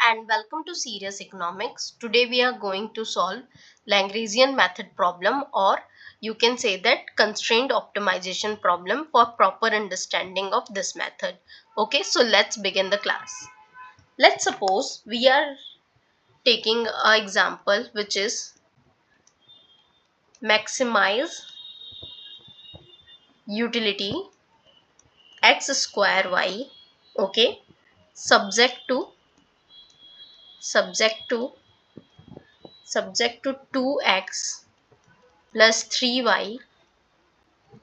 and welcome to Serious Economics. Today we are going to solve Lagrangian method problem, or you can say that constraint optimization problem for proper understanding of this method. Okay, so let's begin the class. Let's suppose we are taking an example which is maximize utility x square y, okay, subject to 2x plus 3y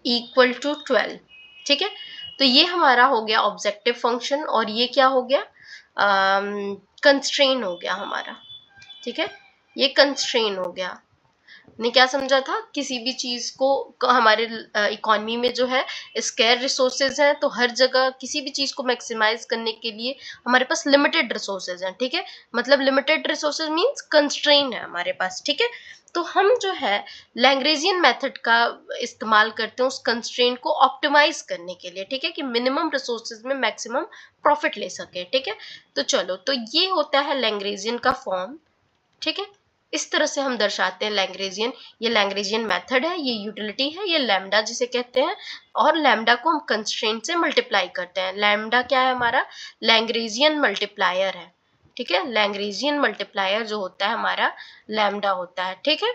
equal to 12। ठीक है, तो ये हमारा हो गया objective function और ये क्या हो गया, कंस्ट्रेन हो गया हमारा। ठीक है, ये कंस्ट्रेन हो गया। ने क्या समझा था, किसी भी चीज को हमारे इकोनॉमी में जो है स्केयर रिसोर्सेज हैं, तो हर जगह किसी भी चीज को मैक्सिमाइज करने के लिए हमारे पास लिमिटेड रिसोर्सेज हैं। ठीक है, मतलब लिमिटेड रिसोर्सेज मींस कंस्ट्रेन है हमारे पास। ठीक है, तो हम जो है लैग्रेंजियन मेथड का इस्तेमाल करते हैं उस कंस्ट्रेंट को ऑप्टिमाइज करने के लिए। ठीक है, कि मिनिमम रिसोर्सेज में मैक्सिमम प्रॉफिट ले सके। ठीक है, तो चलो, तो ये होता है लैग्रेंजियन का फॉर्म। ठीक है, इस तरह से हम दर्शाते हैं लैग्रेंजियन। ये लैग्रेंजियन मेथड है, ये यूटिलिटी है, ये लैम्डा जिसे कहते हैं, और लैम्डा को हम कंस्ट्रेंट से मल्टीप्लाई करते हैं। लैम्डा क्या है हमारा, लैग्रेंजियन मल्टीप्लायर है। ठीक है, लैग्रेंजियन मल्टीप्लायर जो होता है हमारा लैम्डा होता है। ठीक है,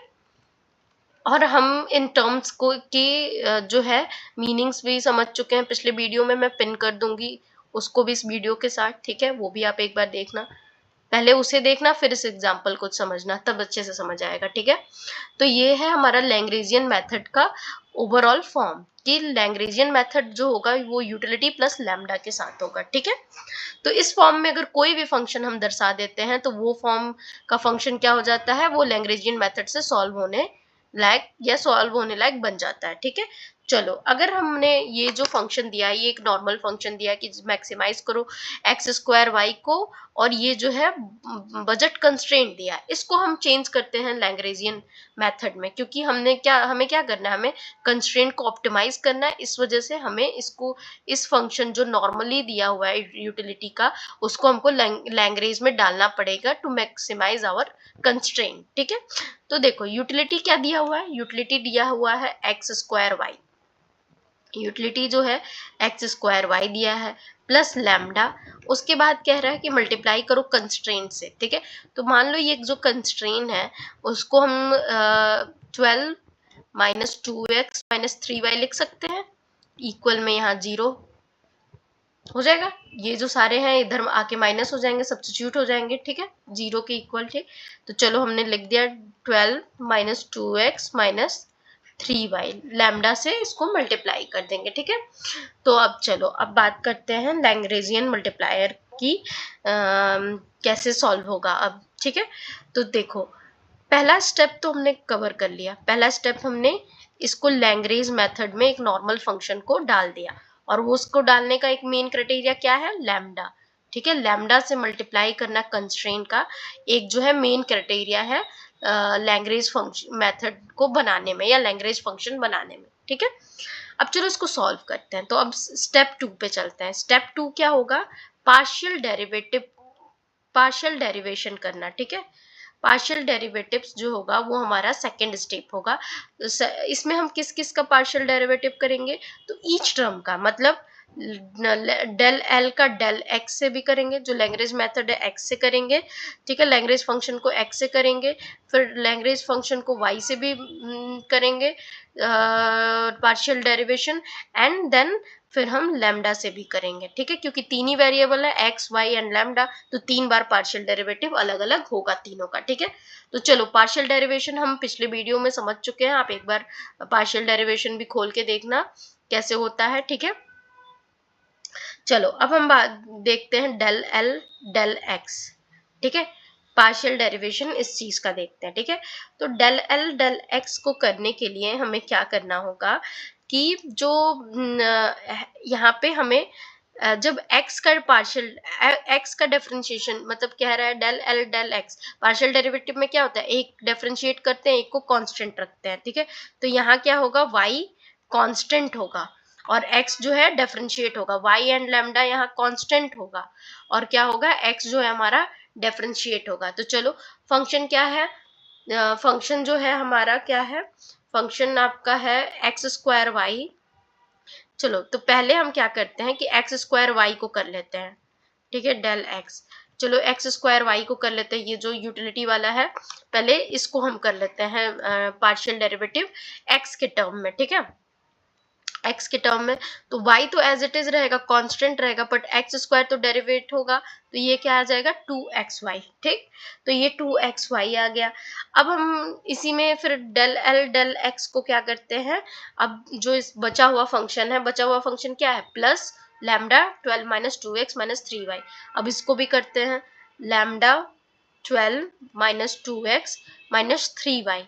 और हम इन टर्म्स को की जो है मीनिंग्स भी समझ चुके हैं पिछले वीडियो में। मैं पिन कर दूंगी उसको भी इस वीडियो के साथ। ठीक है, वो भी आप एक बार देखना, पहले उसे देखना फिर इस एग्जाम्पल को समझना, तब अच्छे से समझ आएगा। ठीक है, तो ये है हमारा लैग्रेंजियन मेथड का ओवरऑल फॉर्म, कि लैग्रेंजियन मेथड जो होगा वो यूटिलिटी प्लस लैम्डा के साथ होगा। ठीक है, तो इस फॉर्म में अगर कोई भी फंक्शन हम दर्शा देते हैं तो वो फॉर्म का फंक्शन क्या हो जाता है, वो लैग्रेंजियन मेथड से सॉल्व होने लायक या सॉल्व होने लायक बन जाता है। ठीक है, चलो, अगर हमने ये जो फंक्शन दिया है, ये एक नॉर्मल फंक्शन दिया है कि मैक्सिमाइज करो एक्स स्क्वायर वाई को, और ये जो है बजट कंस्ट्रेंट दिया है, इसको हम चेंज करते हैं लैग्रेंजियन मेथड में, क्योंकि हमें क्या करना है, हमें कंस्ट्रेंट को ऑप्टिमाइज करना है। इस वजह से हमें इसको, इस फंक्शन जो नॉर्मली दिया हुआ है यूटिलिटी का, उसको हमको लैग्रेंज में डालना पड़ेगा टू मैक्सिमाइज आवर कंस्ट्रेंट। ठीक है, तो देखो यूटिलिटी क्या दिया हुआ है, यूटिलिटी दिया हुआ है एक्स स्क्वायर वाई। यूटिलिटी जो है एक्स स्क्वायर वाई दिया है प्लस लैम्डा। उसके बाद कह रहा है कि मल्टीप्लाई करो कंस्ट्रेंट से। ठीक है, तो मान लो ये जो कंस्ट्रेंट है उसको हम 12 माइनस 2x माइनस 3y लिख सकते हैं, इक्वल में यहाँ 0 हो जाएगा। ये जो सारे हैं इधर आके माइनस हो जाएंगे, सब्स्टिट्यूट हो जाएंगे। ठीक है, 0 के इक्वल। ठीक, तो चलो हमने लिख दिया 12 minus 2x minus 3y, lambda से इसको मल्टीप्लाई कर देंगे। ठीक है, तो अब चलो, अब बात करते हैं लैग्रेंजियन मल्टीप्लायर की, कैसे सॉल्व होगा अब। ठीक है, तो देखो, पहला स्टेप तो हमने कवर कर लिया। पहला स्टेप हमने इसको लैग्रेंज मेथड में एक नॉर्मल फंक्शन को डाल दिया, और वो उसको डालने का एक मेन क्राइटेरिया क्या है, लैम्डा। ठीक है, लैम्डा से मल्टीप्लाई करना कंस्ट्रेंट का एक जो है मेन क्राइटेरिया है लैग्रेंज फंक्शन मेथड को बनाने में या लैग्रेंज फंक्शन बनाने में। ठीक है, अब चलो इसको सॉल्व करते हैं। तो अब स्टेप 2 पे चलते हैं। स्टेप 2 क्या होगा, पार्शियल डेरिवेशन करना। ठीक है, पार्शियल डेरिवेटिव्स जो होगा वो हमारा सेकंड स्टेप होगा। इसमें हम किस किस का पार्शियल डेरिवेटिव करेंगे, तो ईच टर्म का, मतलब डेल एल का डेल एक्स से भी करेंगे, जो लैग्रेंज मेथड है एक्स से करेंगे। ठीक है, लैग्रेंज फंक्शन को एक्स से करेंगे, फिर लैग्रेंज फंक्शन को वाई से भी करेंगे पार्शियल डेरिवेशन, एंड देन फिर हम लैम्डा से भी करेंगे। ठीक है, क्योंकि तीन ही वेरिएबल है एक्स वाई एंड लैम्डा, तो 3 बार पार्शियल डेरिवेटिव अलग अलग होगा तीनों का। ठीक है, तो चलो, पार्शियल डेरिवेशन हम पिछले वीडियो में समझ चुके हैं, आप एक बार पार्शियल डेरिवेशन भी खोल के देखना कैसे होता है। ठीक है, चलो, अब हम देखते हैं डेल एल डेल एक्स। ठीक है, पार्शियल डेरिवेशन इस चीज का देखते हैं। ठीक है, तो डेल एल डेल एक्स को करने के लिए हमें क्या करना होगा, कि जो यहाँ पे हमें जब x का पार्शियल x का डिफरेंशिएशन, मतलब कह रहा है del L del X, partial derivative में क्या होता है, एक डिफरेंशिएट करते हैं, एक को कांस्टेंट रखते हैं। ठीक है, तो यहाँ क्या होगा, y कांस्टेंट होगा, और x जो है डिफरेंशिएट होगा, y एंड लैम्डा यहाँ कांस्टेंट होगा, और क्या होगा, x जो है हमारा डिफरेंशिएट होगा। तो चलो फंक्शन क्या है, फंक्शन जो है हमारा क्या है, फंक्शन आपका है एक्स स्क्वायर वाई। चलो तो पहले हम क्या करते हैं कि एक्स स्क्वायर वाई को कर लेते हैं, ठीक है, डेल एक्स। चलो एक्स स्क्वायर वाई को कर लेते हैं, ये जो यूटिलिटी वाला है, पहले इसको हम कर लेते हैं पार्शियल डेरिवेटिव एक्स के टर्म में, ठीक है, एक्स के टर्म में। तो y तो एज इट इज रहेगा, कांस्टेंट रहेगा, बट एक्स स्क्वायर तो डेरिवेट होगा, तो ये क्या आ जाएगा 2xy, ठीक। तो ये 2xy आ गया। अब हम इसी में फिर डेल एल डेल एक्स को क्या करते हैं, अब जो इस बचा हुआ फंक्शन है, बचा हुआ फंक्शन क्या है, plus lambda 12 minus 2x minus 3y। अब इसको भी करते हैं, lambda 12 minus 2x minus 3y,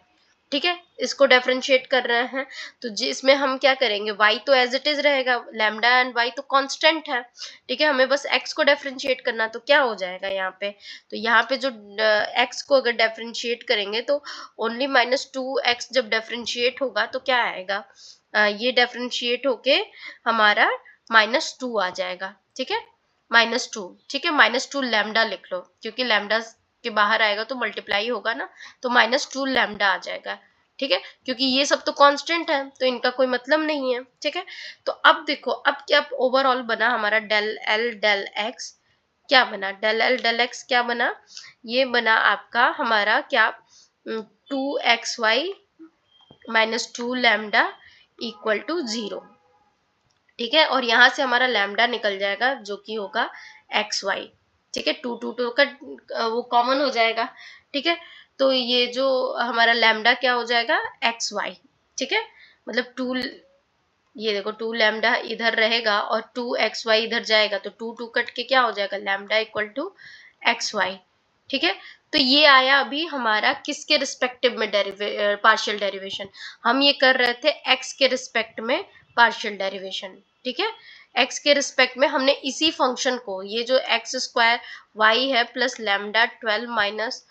ठीक है, इसको डिफरेंशिएट कर रहे हैं। तो इसमें हम क्या करेंगे, y तो एज इट इज रहेगा, लैम्डा एंड y तो कांस्टेंट है, ठीक है, हमें बस x को डिफरेंशिएट करना, तो क्या हो जाएगा यहाँ पे, तो यहाँ पे जो x को अगर डिफरेंशिएट करेंगे तो ओनली माइनस 2x जब डिफरेंशिएट होगा तो क्या आएगा, ये डिफरेंशिएट होके हमारा -2 आ जाएगा, ठीक है, -2, ठीक है, -2 लैम्डा लिख लो, क्योंकि लैम्डा के बाहर आएगा तो मल्टीप्लाई होगा ना, तो -2 लैम्डा आ जाएगा, ठीक है, क्योंकि ये सब तो कांस्टेंट है तो इनका कोई मतलब नहीं है, ठीक है। तो अब देखो, अब क्या ओवरऑल बना हमारा डेल एल डेल एक्स, क्या बना, डेल एल डेल एक्स क्या बना, ये बना आपका हमारा क्या, 2xy -2 लैम्डा इक्वल टू 0, ठीक है, और यहाँ से हमारा लैम्डा निकल जाएगा जो कि होगा एक्स वाई, ठीक है, 2 का वो कॉमन हो जाएगा, ठीक है। तो ये जो हमारा लैम्डा क्या हो जाएगा, एक्स वाई, ठीक है, मतलब 2, ये देखो 2 लैम्डा इधर रहेगा और 2xy इधर जाएगा, तो 2 कट के क्या हो जाएगा, lambda equal to X Y, ठीक है। तो ये आया अभी हमारा किसके रिस्पेक्टिव में पार्शियल डेरिवेशन, हम ये कर रहे थे x के रिस्पेक्ट में पार्शियल डेरिवेशन, ठीक है, x के रिस्पेक्ट में हमने इसी फंक्शन को, ये जो एक्स स्क्वायर वाई है plus lambda 12 minus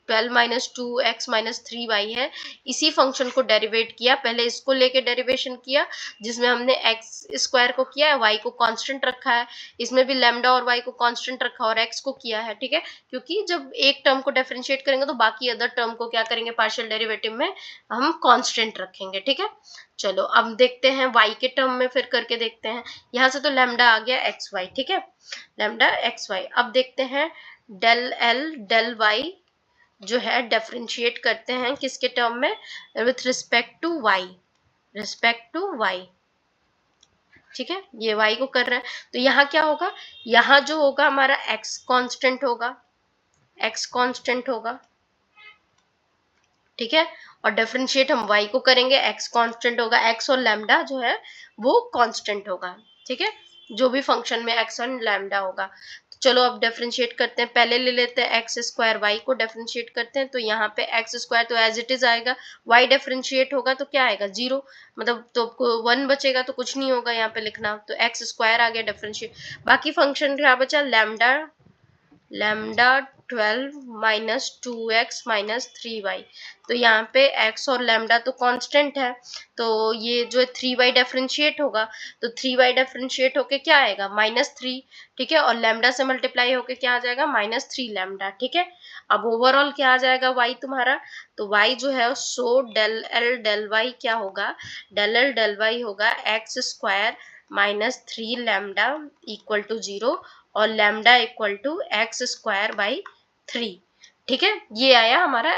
2x minus 3y है, इसी फंक्शन को डेरिवेट किया, पहले इसको लेके डेरिवेशन किया जिसमें हमने एक्स स्क्वायर को किया है, y को कांस्टेंट रखा है, इसमें भी लैम्डा और y को कांस्टेंट रखा और x को किया है, ठीक है, क्योंकि जब एक टर्म को डिफरेंशिएट करेंगे तो बाकी अदर टर्म को क्या करेंगे, पार्शियल डेरिवेटिव में हम कांस्टेंट रखेंगे, ठीक है। चलो अब देखते हैं y के टर्म में फिर करके देखते हैं, यहाँ से तो लैम्डा आ गया एक्स वाई, ठीक है, लैम्डा एक्स वाई। अब देखते हैं डेल एल डेल वाई जो है डिफरेंशिएट करते हैं किसके टर्म में, with respect to Y, respect to Y, ठीक है, ये y को कर रहा है, तो यहाँ क्या होगा, यहाँ जो होगा हमारा x कांस्टेंट होगा, x कांस्टेंट होगा, ठीक है, और डिफरेंशिएट हम y को करेंगे, x कांस्टेंट होगा, x और लैम्डा जो है वो कांस्टेंट होगा, ठीक है, जो भी फंक्शन में x और लैम्डा होगा। तो चलो अब डिफरेंशिएट करते हैं, पहले ले लेते हैं एक्स स्क्वायर वाई को डिफरेंशिएट करते हैं, तो यहाँ पे एक्स स्क्वायर तो एज इट इज आएगा, y डिफरेंशिएट होगा तो क्या आएगा 0, मतलब तो 1 बचेगा तो कुछ नहीं होगा यहाँ पे लिखना, तो एक्स स्क्वायर आ गया डिफरेंशिएट, बाकी फंक्शन क्या बचा, lambda lambda 12 minus 2x minus 3y, तो यहाँ पे x और लैम्डा तो कांस्टेंट है, तो ये जो 3y डिफरेंशिएट होगा, तो 3y डिफरेंशिएट होके क्या आएगा -3, ठीक है, और लैम्डा से मल्टीप्लाई होके क्या आ जाएगा -3 लैम्डा, ठीक है। अब ओवरऑल क्या आ जाएगा y तुम्हारा, तो y जो है सो डेल एल डेल वाई क्या होगा, डेल एल डेल वाई होगा X square -3 lambda equal to 0 और lambda equal to x square by 3, ठीक है, ये आया हमारा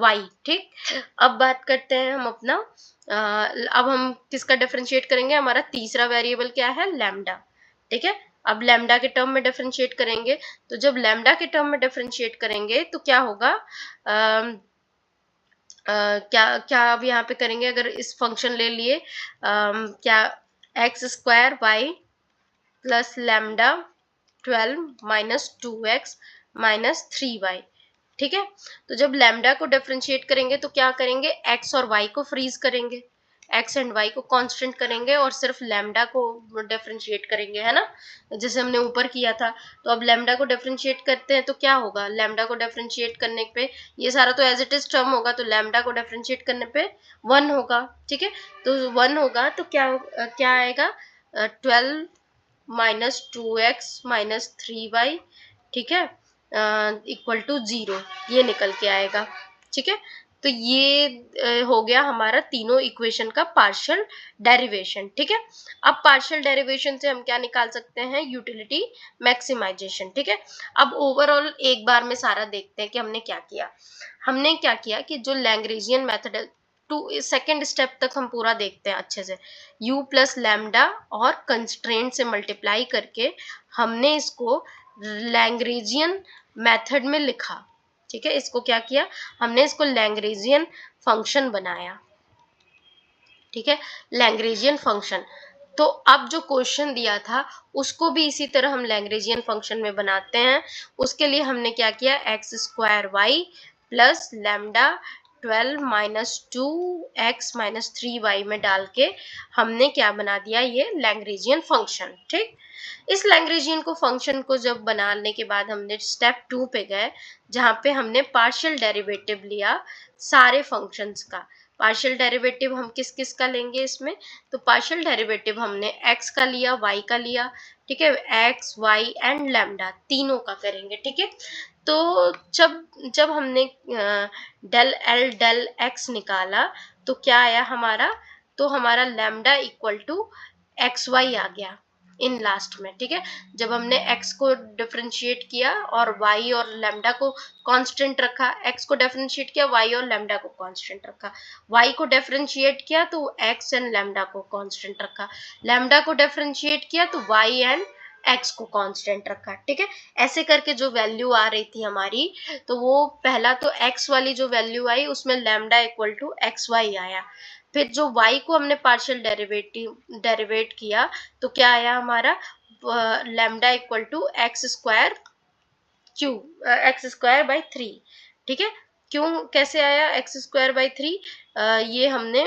y, ठीक। अब बात करते हैं हम अपना, अब हम किसका डिफरेंशिएट करेंगे, हमारा तीसरा वेरिएबल क्या है, लैम्डा, ठीक है। अब लैम्डा के टर्म में डिफरेंशिएट करेंगे, तो जब लैम्डा के टर्म में डिफरेंशिएट करेंगे तो क्या होगा, क्या क्या अब यहाँ पे करेंगे, अगर इस फंक्शन ले लिए, क्या X square Y plus lambda 12 minus 2x minus 3y, ठीक है। तो जब लैम्डा को डिफरेंशिएट करेंगे तो क्या करेंगे, x और y को फ्रीज करेंगे, x एंड y को कांस्टेंट करेंगे और सिर्फ लैम्डा को डिफरेंशिएट करेंगे, है ना, जैसे हमने ऊपर किया था। तो अब लैम्डा को डिफरेंशिएट करते हैं तो क्या होगा, लैम्डा को डिफरेंशिएट करने पे ये सारा तो एज इट इज टर्म होगा, तो लैम्डा को डिफरेंशिएट करने पे 1 होगा, ठीक है, तो 1 होगा तो क्या क्या आएगा, 12 माइनस 2x माइनस 3y, ठीक है, इक्वल टू 0, ये निकल के आएगा। ठीक है, तो ये हो गया हमारा तीनों इक्वेशन का पार्शियल डेरिवेशन। ठीक है, अब पार्शियल डेरिवेशन से हम क्या निकाल सकते हैं, यूटिलिटी मैक्सिमाइजेशन। ठीक है, अब ओवरऑल एक बार में सारा देखते हैं कि हमने क्या किया। हमने क्या किया कि जो लैग्रेंजियन मेथड है, टू सेकेंड स्टेप तक हम पूरा देखते हैं अच्छे से। u प्लस लैम्डा और कंस्ट्रेंट से मल्टीप्लाई करके हमने इसको लैग्रेंजियन मेथड में लिखा। ठीक है, इसको क्या किया, हमने इसको लैग्रेंजियन फंक्शन बनाया। ठीक है, लैग्रेंजियन फंक्शन। तो अब जो क्वेश्चन दिया था उसको भी इसी तरह हम लैग्रेंजियन फंक्शन में बनाते हैं। उसके लिए हमने क्या किया, X square Y plus lambda 12 minus 2x minus 3y में डाल के हमने क्या बना दिया, ये लैग्रेंजियन फंक्शन। ठीक, इस लैग्रेंजियन को फंक्शन को जब बनाने के बाद हमने स्टेप 2 पे गए, जहाँ पे हमने पार्शियल डेरिवेटिव लिया सारे फंक्शंस का। पार्शियल डेरिवेटिव हम किस किस का लेंगे इसमें, तो पार्शियल डेरिवेटिव हमने x का लिया, y का लिया। ठीक है, x, y एंड लैम्डा तीनों का करेंगे। ठीक है, तो जब जब हमने डेल एल डेल x निकाला तो क्या आया हमारा, तो हमारा lambda equal to X Y आ गया इन लास्ट में। ठीक है, जब हमने x को डिफरेंशिएट किया और y और लैम्डा को कांस्टेंट रखा, x को डिफरेंशिएट किया, y और लैम्डा को कांस्टेंट रखा, y को डिफरेंशिएट किया तो x एंड लैम्डा को कांस्टेंट रखा, लैम्डा को डिफरेंशिएट किया तो y एंड x को कांस्टेंट रखा। ठीक है, ऐसे करके जो वैल्यू आ रही थी हमारी, तो वो पहला तो x वाली जो वैल्यू आई उसमें lambda equal to X Y आया। फिर जो y को हमने पार्शियल डेरिवेट किया तो क्या आया हमारा, lambda equal to x square X square by 3। ठीक है, क्यों कैसे आया एक्स स्क्वायर बाई 3, ये हमने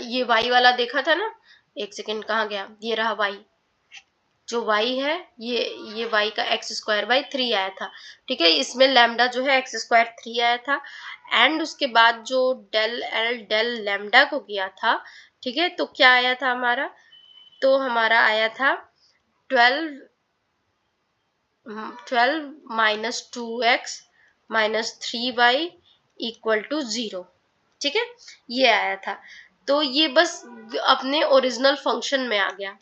ये y वाला देखा था ना, एक सेकेंड कहाँ गया, ये रहा y, जो y है ये y का एक्स स्क्वायर बाई 3 आया था। ठीक है, इसमें लैम्डा जो है एक्स स्क्वायर 3 आया था, एंड उसके बाद जो डेल एल डेल लैम्डा को किया था, ठीक है, तो क्या आया था हमारा, तो हमारा आया था 12 minus 2x minus 3y equal to 0। ठीक है, ये आया था। तो ये बस अपने ओरिजिनल फंक्शन में आ गया,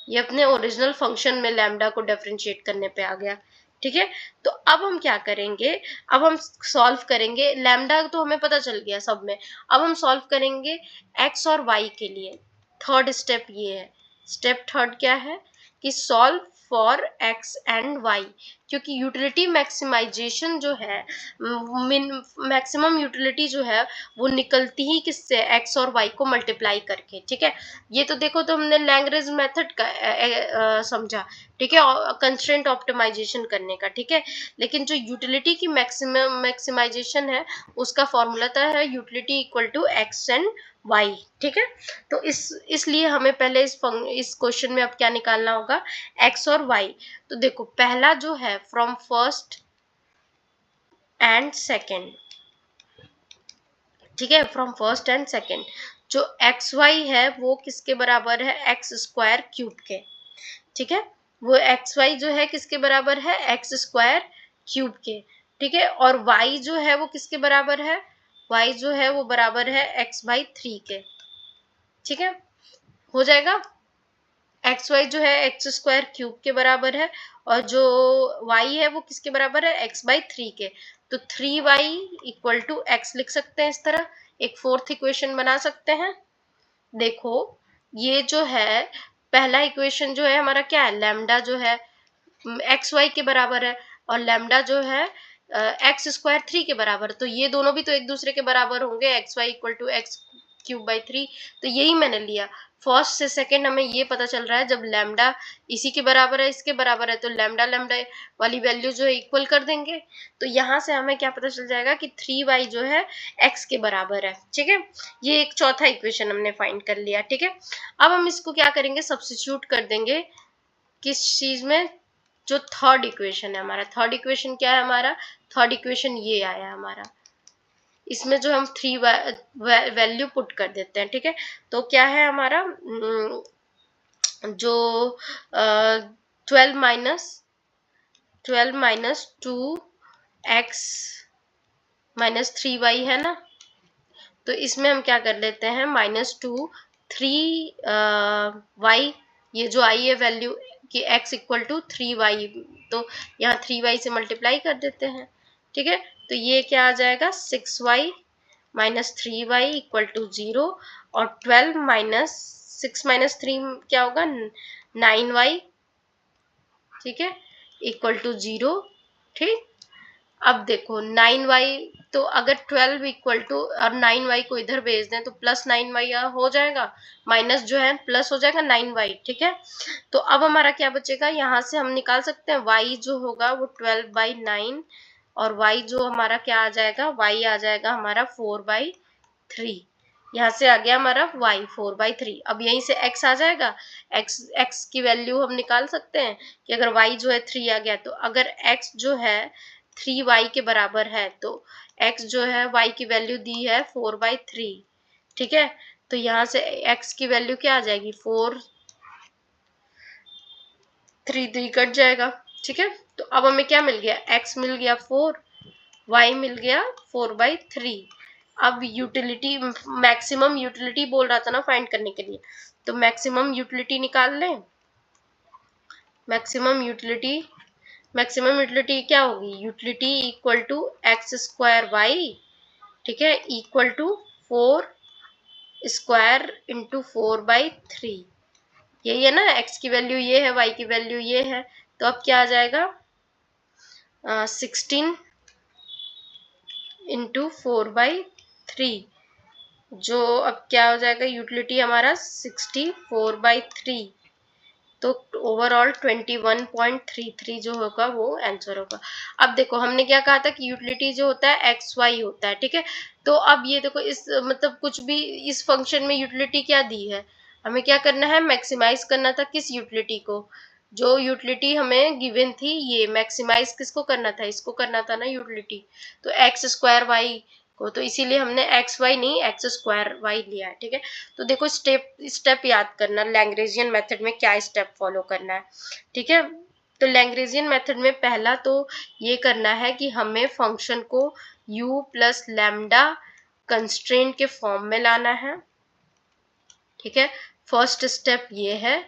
ये अपने ओरिजिनल फंक्शन में लैम्डा को डिफरेंशिएट करने पे आ गया। ठीक है, तो अब हम क्या करेंगे, अब हम सॉल्व करेंगे, लैम्डा तो हमें पता चल गया सब में, अब हम सॉल्व करेंगे x और y के लिए। थर्ड स्टेप ये है, स्टेप थर्ड क्या है कि solve for x and y, क्योंकि यूटिलिटी मैक्सिमाइजेशन जो है, मैक्सिमम यूटिलिटी जो है वो निकलती ही किससे, x और y को मल्टीप्लाई करके। ठीक है, ये तो देखो, तो हमने लैग्रेंज मेथड का समझा। ठीक है, कंस्ट्रेंट ऑप्टिमाइजेशन करने का। ठीक है, लेकिन जो यूटिलिटी की मैक्सिमाइजेशन है उसका फॉर्मूला था है utility equal to X and Y. ठीक है, तो इसलिए हमें पहले इस क्वेश्चन में अब क्या निकालना होगा, एक्स और वाई। तो देखो, पहला जो है फ्रॉम फर्स्ट एंड सेकेंड, ठीक है, फ्रॉम फर्स्ट एंड सेकेंड, जो एक्स वाई है वो किसके बराबर है, एक्स स्क्वायर क्यूब के। ठीक है, वो एक्स वाई जो है किसके बराबर है, एक्स स्क्वायर क्यूब के। ठीक है, और वाई जो है वो किसके बराबर है, वाई जो है वो बराबर है एक्स बाई 3 के। ठीक है, हो जाएगा, एक्स वाई जो है एक्स स्क्वायर क्यूब के बराबर है, और जो वाई है वो किसके बराबर है, एक्स बाई 3 के। तो 3y इक्वल टू एक्स लिख सकते हैं, इस तरह एक फोर्थ इक्वेशन बना सकते हैं। देखो, ये जो है पहला इक्वेशन जो है हमारा क्या है, लैम्डा जो है एक्स वाई के बराबर है, और लैम्डा जो है एक्स स्क्वायर 3 के बराबर, तो ये दोनों भी तो एक दूसरे के बराबर होंगे, X Y equal to X cube by 3। तो यही मैंने लिया, फर्स्ट से सेकंड हमें ये पता चल रहा है, जब लैम्डा इसी के बराबर है, इसके बराबर है, तो लैम्डा लैम्डा वाली वैल्यू जो है इक्वल कर देंगे। तो यहाँ से हमें क्या पता चल जाएगा कि 3y जो है x के बराबर है। ठीक है, ये एक चौथा इक्वेशन हमने फाइंड कर लिया। ठीक है, अब हम इसको क्या करेंगे, सब्स्टिट्यूट कर देंगे किस चीज में, जो थर्ड इक्वेशन है हमारा। थर्ड इक्वेशन क्या है हमारा, थर्ड इक्वेशन ये आया हमारा, इसमें जो हम 3 वैल्यू पुट कर देते हैं, ठीक है। तो क्या है हमारा जो 12 माइनस 2x माइनस 3y है ना, तो इसमें हम क्या कर लेते हैं -2 3y, ये जो आई है वैल्यू कि x इक्वल टू 3y, तो यहाँ 3y से मल्टीप्लाई कर देते हैं, ठीक है। तो ये क्या आ जाएगा 6y minus 3y equal to 0, और 12 माइनस 6 माइनस 3 क्या होगा 9y, ठीक है, इक्वल टू 0, ठीक। अब देखो 9y, तो अगर 12 इक्वल टू और 9y को इधर भेज दें तो प्लस 9y हो जाएगा, माइनस जो है प्लस हो जाएगा 9y, ठीक है। तो अब हमारा क्या बचेगा, यहाँ से हम निकाल सकते हैं y जो होगा वो 12/9, और y जो हमारा क्या आ जाएगा, y आ जाएगा हमारा 4/3। यहाँ से आ गया हमारा y 4/3। अब यहीं से x आ जाएगा, x की वैल्यू हम निकाल सकते हैं कि अगर y जो है 3 आ गया, तो अगर x जो है 3y के बराबर है, तो x जो है y की वैल्यू दी है 4/3, ठीक है। तो यहाँ से x की वैल्यू क्या आ जाएगी 4, 3 कट जाएगा, ठीक है। तो अब हमें क्या मिल गया, x मिल गया 4, y मिल गया 4/3। अब यूटिलिटी, मैक्सिमम यूटिलिटी बोल रहा था ना फाइंड करने के लिए, तो मैक्सिमम यूटिलिटी निकाल लें। मैक्सिमम यूटिलिटी क्या होगी, utility equal to x square y, ठीक है, इक्वल टू 4 स्क्वायर इंटू 4/3। यही है ना, x की वैल्यू ये है, y की वैल्यू ये है, तो अब क्या आ जाएगा 16 इंटू 4/3, जो अब क्या हो जाएगा यूटिलिटी हमारा 64/3, तो ओवरऑल 21.33 जो होगा वो आंसर होगा। अब देखो हमने क्या कहा था कि यूटिलिटी जो होता है एक्स वाई होता है, ठीक है। तो अब ये देखो इस मतलब कुछ भी इस फंक्शन में यूटिलिटी क्या दी है, हमें क्या करना है, मैक्सिमाइज करना था किस यूटिलिटी को, जो यूटिलिटी हमें गिवन थी, ये मैक्सिमाइज किसको करना था, इसको करना था ना यूटिलिटी, तो एक्स स्क्वायर वाई को, तो इसीलिए हमने एक्स वाई नहीं एक्स स्क्वायर वाई लिया है, ठीक है। तो देखो स्टेप याद करना, लैग्रेंजियन मेथड में क्या स्टेप फॉलो करना है, ठीक है। तो लैग्रेंजियन मेथड में पहला तो ये करना है कि हमें फंक्शन को u प्लस लैम्डा कंस्ट्रेंट के फॉर्म में लाना है, ठीक है। फर्स्ट स्टेप ये है,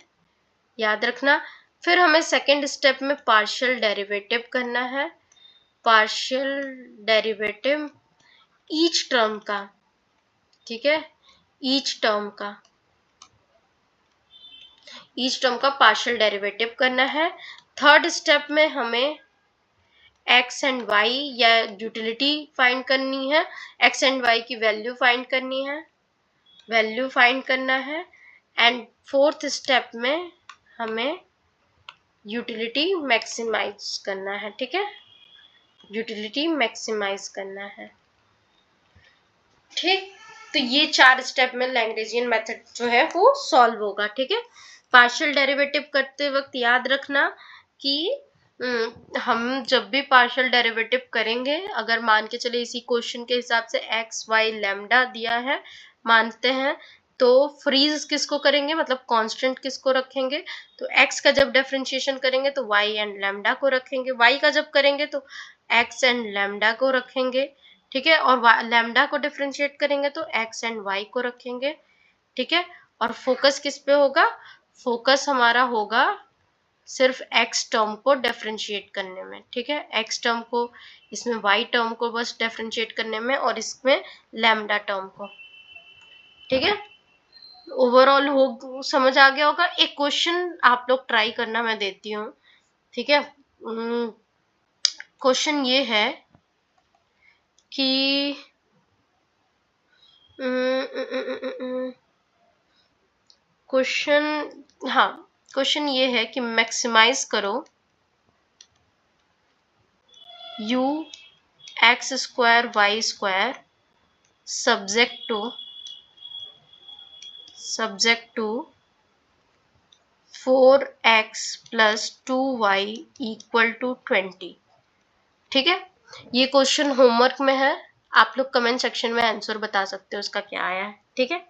याद रखना। फिर हमें सेकेंड स्टेप में पार्शियल डेरिवेटिव करना है, पार्शियल डेरिवेटिव ईच टर्म का, ठीक है, ईच टर्म का पार्शियल डेरिवेटिव करना है। थर्ड स्टेप में हमें एक्स एंड वाई या यूटिलिटी फाइंड करनी है, एक्स एंड वाई की वैल्यू फाइंड करना है, एंड फोर्थ स्टेप में हमें यूटिलिटी मैक्सिमाइज करना है, ठीक है, यूटिलिटी मैक्सिमाइज करना है, ठीक। तो ये 4 स्टेप में लैग्रेंजियन मेथड जो है वो सॉल्व होगा, ठीक है। पार्शियल डेरिवेटिव करते वक्त याद रखना कि हम जब भी पार्शियल डेरिवेटिव करेंगे, अगर मान के चले इसी क्वेश्चन के हिसाब से एक्स वाई लैम्डा दिया है मानते हैं, तो फ्रीज किसको करेंगे, मतलब कांस्टेंट किसको रखेंगे, तो x का जब डिफरेंशिएशन करेंगे तो y एंड लैम्डा को रखेंगे, y का जब करेंगे तो x एंड लैम्डा को रखेंगे, ठीक है, और लैम्डा को डिफरेंशिएट करेंगे तो x एंड y को रखेंगे, ठीक है। और फोकस किस पे होगा, फोकस हमारा होगा सिर्फ x टर्म को डिफरेंशिएट करने में, ठीक है, x टर्म को, इसमें y टर्म को बस डिफरेंशिएट करने में, और इसमें लैम्डा टर्म को, ठीक है। ओवरऑल हो समझ आ गया होगा। एक क्वेश्चन आप लोग ट्राई करना, मैं देती हूँ, ठीक है। क्वेश्चन ये है कि क्वेश्चन ये है कि मैक्सिमाइज करो u x square y square subject to 4x plus 2y equal to 20, ठीक है। ये क्वेश्चन होमवर्क में है, आप लोग कमेंट सेक्शन में आंसर बता सकते हो उसका क्या आया है, ठीक है।